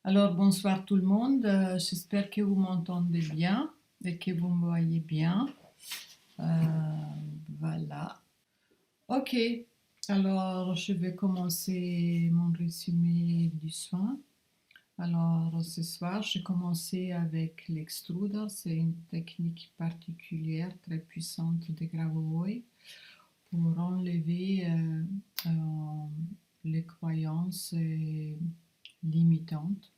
Alors, bonsoir tout le monde. J'espère que vous m'entendez bien et que vous me voyez bien. Euh, voilà. Ok. Alors, je vais commencer mon résumé du soin. Alors, ce soir, j'ai commencé avec l'extruder. C'est une technique particulière, très puissante de Grabovoi pour enlever euh, les croyances limitantes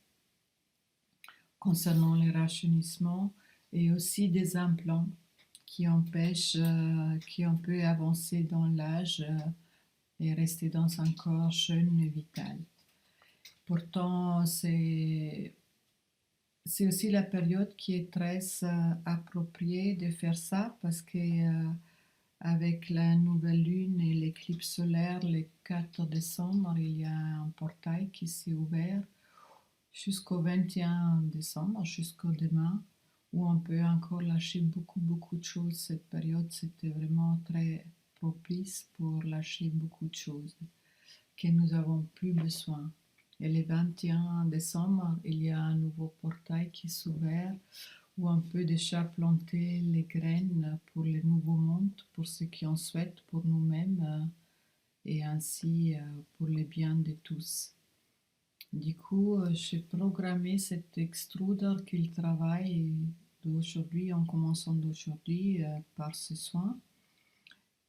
concernant les rajeunissements et aussi des implants qui empêchent qu'on peut avancer dans l'âge et rester dans un corps jeune et vital. Pourtant, c'est aussi la période qui est très appropriée de faire ça parce que avec la nouvelle lune et l'éclipse solaire le 4 décembre, il y a un portail qui s'est ouvert jusqu'au 21 décembre, jusqu'au demain, où on peut encore lâcher beaucoup de choses. Cette période, c'était vraiment très propice pour lâcher beaucoup de choses que nous avons plus besoin. Et le 21 décembre, il y a un nouveau portail qui s'ouvre où on peut déjà planter les graines pour le nouveau monde, pour ceux qui en souhaitent, pour nous-mêmes et ainsi pour le bien de tous. Du coup, j'ai programmé cet extruder qu'il travaille d'aujourd'hui, en commençant d'aujourd'hui, par ce soin.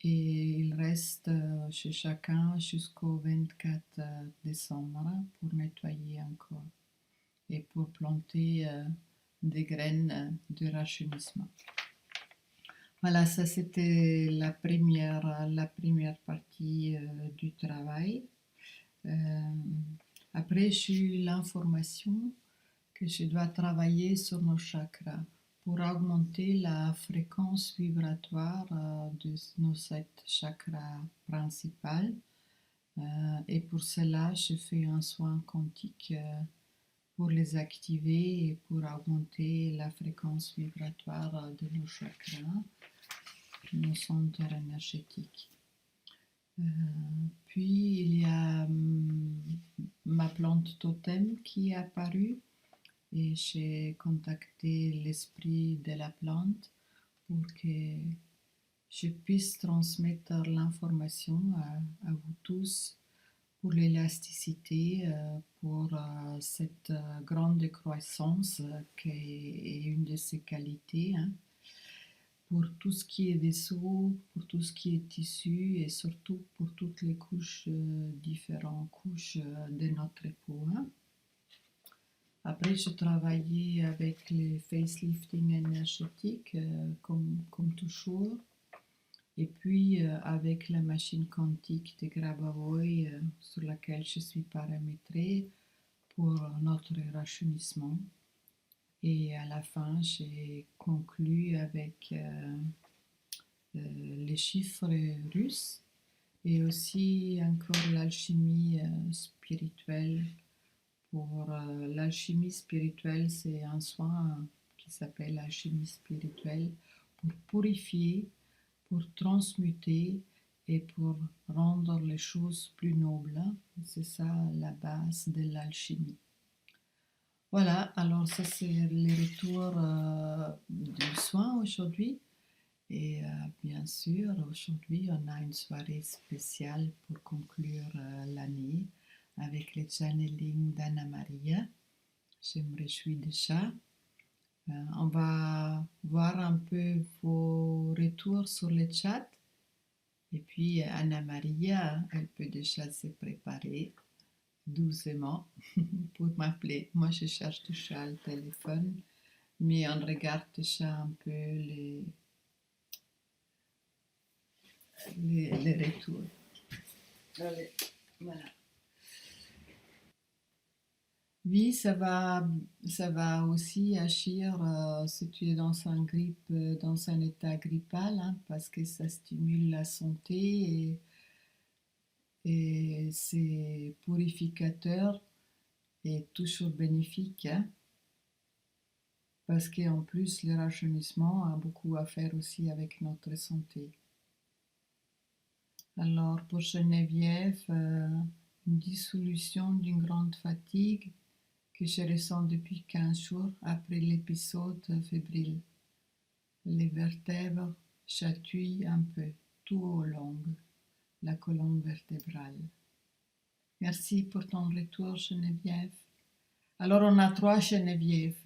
Et il reste chez chacun jusqu'au 24 décembre pour nettoyer encore et pour planter des graines de rajeunissement. Voilà, ça c'était la première partie du travail. Après, j'ai eu l'information que je dois travailler sur nos chakras pour augmenter la fréquence vibratoire de nos 7 chakras principaux. Et pour cela, je fais un soin quantique pour les activer et pour augmenter la fréquence vibratoire de nos chakras, nos centres énergétiques. Puis il y a ma plante totem qui est apparue et j'ai contacté l'esprit de la plante pour que je puisse transmettre l'information à vous tous pour l'élasticité, pour cette grande croissance qui est une de ses qualités, hein, pour tout ce qui est vaisseau, pour tout ce qui est tissu et surtout pour toutes les couches, différentes couches de notre peau. Hein. Après, je travaillais avec les facelifting énergétiques, comme toujours. Et puis, avec la machine quantique de Grabovoi, sur laquelle je suis paramétrée pour notre rajeunissement. Et à la fin, j'ai conclu avec les chiffres russes et aussi encore l'alchimie spirituelle. Pour l'alchimie spirituelle, c'est un soin qui s'appelle l'alchimie spirituelle pour purifier, pour transmuter et pour rendre les choses plus nobles. C'est ça la base de l'alchimie. Voilà, alors ça c'est les retours du soin aujourd'hui. Et bien sûr, aujourd'hui, on a une soirée spéciale pour conclure l'année avec le channeling d'Anna Maria. Je me réjouis déjà. On va voir un peu vos retours sur le chat. Et puis Anna Maria, elle peut déjà se préparer doucement pour m'appeler. Moi, je cherche déjà le téléphone, mais on regarde déjà un peu les retours. Allez, voilà. Oui, ça va aussi agir si tu es dans un état grippal, hein, parce que ça stimule la santé et c'est purificateur et toujours bénéfique, hein, parce qu'en plus, le rajeunissement a beaucoup à faire aussi avec notre santé. Alors, pour Geneviève, une dissolution d'une grande fatigue que je ressens depuis 15 jours après l'épisode fébrile. Les vertèbres chatouillent un peu, tout au long, la colonne vertébrale. Merci pour ton retour, Geneviève. Alors, on a 3 Geneviève.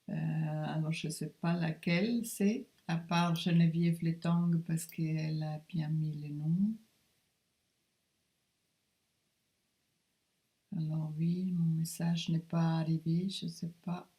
Alors, je ne sais pas laquelle c'est, à part Geneviève Letang, parce qu'elle a bien mis le nom. Alors oui, mon message n'est pas arrivé, je ne sais pas